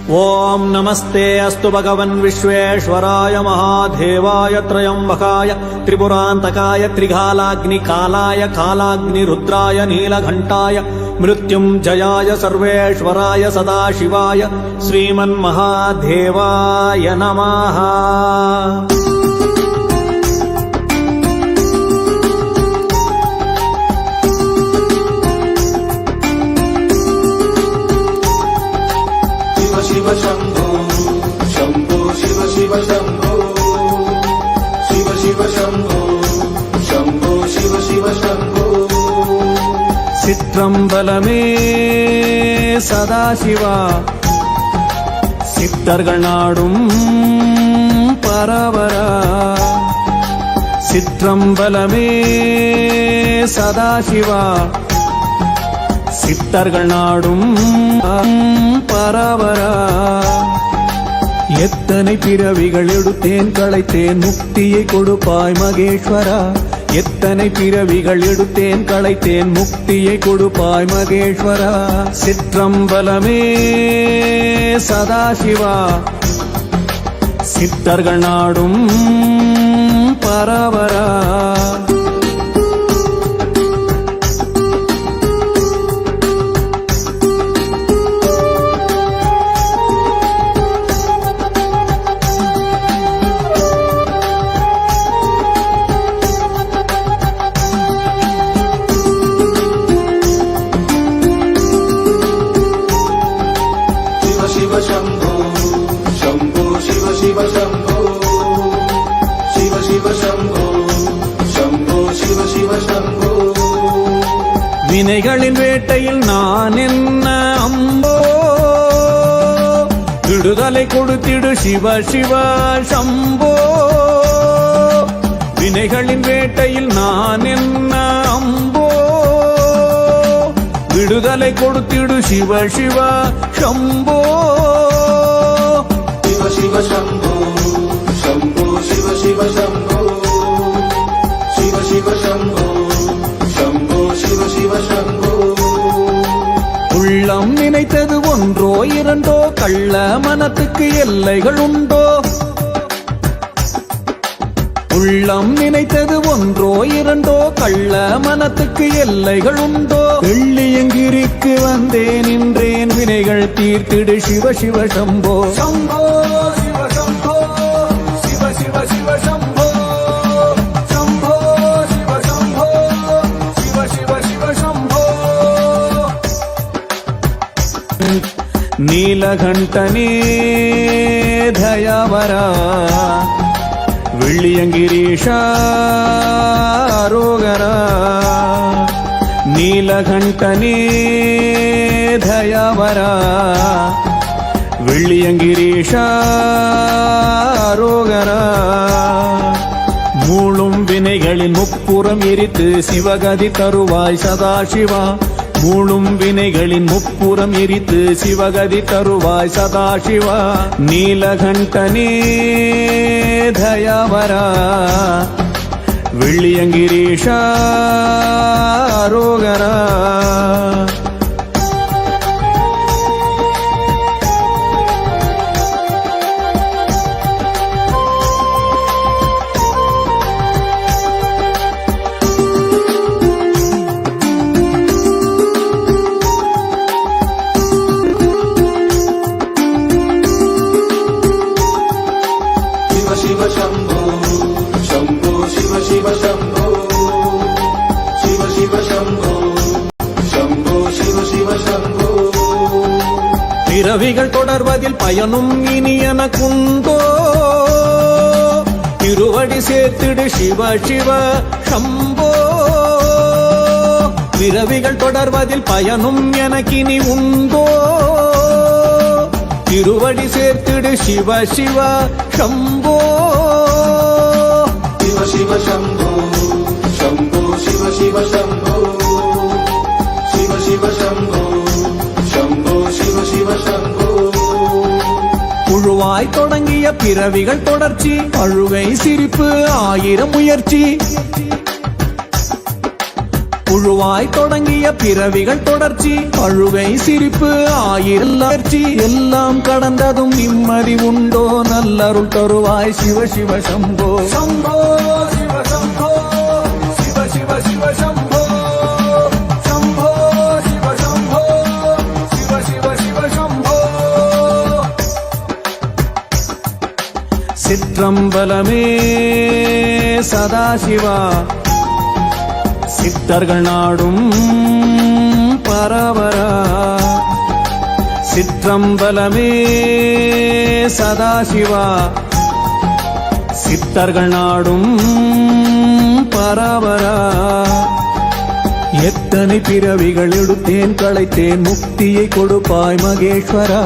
ओम नमस्ते अस्तु भगवन् विश्वेश्वराय महादेवाय त्रयंबकाय त्रिपुरान्तकाय त्रिकालाग्निकालाय कालाग्निरुद्राय नीलघण्टाय मृत्युञ्जयाय सर्वेश्वराय सदाशिवाय श्रीमन्महादेवाय नमः। शिव शंभो शंभो शिव शिव शंभो शिव शिव शंभो शंभो शिव शिव शंभो। சிற்றம்பலமே சதாசிவா சித்தர்கள் நாடும் பரவரா சிற்றம்பலமே சதாசிவா சித்தர்கள் நாடும் பரவரா எத்தனை பிறவிகள் எடுத்தேன் களைத்தேன் முக்தியை கொடுப்பாய் மகேஸ்வரா எத்தனை பிறவிகள் எடுத்தேன் களைத்தேன் முக்தியை கொடுப்பாய் மகேஸ்வரா சிற்றம்பலமே சதாசிவா சித்தர்கள் நாடும் பரவரா शिव शंभो शंभो शिव शिव शंभो शिव शिव शंभो शंभो शिव शिव शंभो। வினைகளின் வேட்டையில் நான் என்ன அம்போ விடுதலை கொடுத்திடு சிவ சிவ சம்போ வினைகளின் வேட்டையில் நான் என்ன அம்போ விடுதலை கொடுத்திடு சிவ சிவ சம்போ शिव शिव शंभो शंभो शिव शिव शंभो शिव शिव शंभो शंभो शिव शिव शंभो। உள்ளம் நினைத்தது ஒன்றோ இரண்டோ கள்ள மனத்துக்கு எல்லைகள் உண்டோ உள்ளம் நினைத்தது ஒன்றோ இரண்டோ கள்ள மனத்துக்கு எல்லைகள் உண்டோ வெள்ளியங்கிரிக்கு வந்தேன் நின்றேன் வினைகள் தீர்த்திடு சிவ சிவ சம்போ சம்போ சிவ சம்போ சிவ சிவ சிவ சம்போ சம்போ சிவ சம்போ சிவ சிவ சிவ சம்போ। நீலகண்டனே தயாவரா வெள்ளியங்கிரீஷா ரோகரா நீலகண்டனே தயாவரா வெள்ளியங்கிரீஷா ரோகரா மூளும் வினைகளின் முப்புறம் எரித்து சிவகதி தருவாய் சதாசிவா மூளும் வினைகளின் முப்புறம் எரித்து சிவகதி தருவாய் சதாசிவா நீலகண்டனே தயாவரா வெள்ளியங்கிரீஷா ரோகரா शिव शंभो शंभो शिव शिव शंभो शिव शिव शंभो शंभो शिव शिव शंभो। பிறவிகள் தொடர்வதில் பயனும் இனி எனக்குண்டோ திருவடி சேர்த்திடு சிவ சிவ சம்போ பிறவிகள் தொடர்வதில் பயனும் எனக்கினி உண்டோ திருவடி சேர்த்திடு சிவ சிவ சம்போ शिव शिव शंभो शंभो शिव शिव शंभो शिव शिव शंभो शंभो शिव शिव शंभो। புழுவாய் தொடங்கிய பிறவிகள் தொடர்ச்சி அழுகை சிரிப்பு ஆயிரம் முயற்சி புழுவாய் தொடங்கிய பிறவிகள் தொடர்ச்சி அழுகை சிரிப்பு ஆயிரச்சி எல்லாம் கடந்ததும் நிம்மதி உண்டோ நல்லருள் தருவாய் சிவ சிவ சம்போ சம்போ சிவ சம்போ சிவ சிவ சிவ சம்போ சம்போ சிவ சம்போ சிவ சிவ சிவ சம்போ சிற்றம்பலமே சதாசிவா சித்தர்கள் நாடும் பரவரா சிற்றம்பலமே சதாசிவா சித்தர்கள் நாடும் பரவரா எத்தனை பிறவிகள் எடுத்தேன் களைத்தேன் முக்தியை கொடுப்பாய் மகேஸ்வரா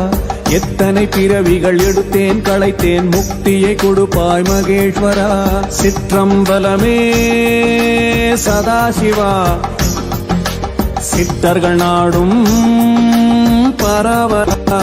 எத்தனை பிறவிகள் எடுத்தேன் களைத்தேன் முக்தியை கொடுப்பாய் மகேஸ்வரா சிற்றம்பலமே சதாசிவா சித்தர்கள் நாடும் பரவரா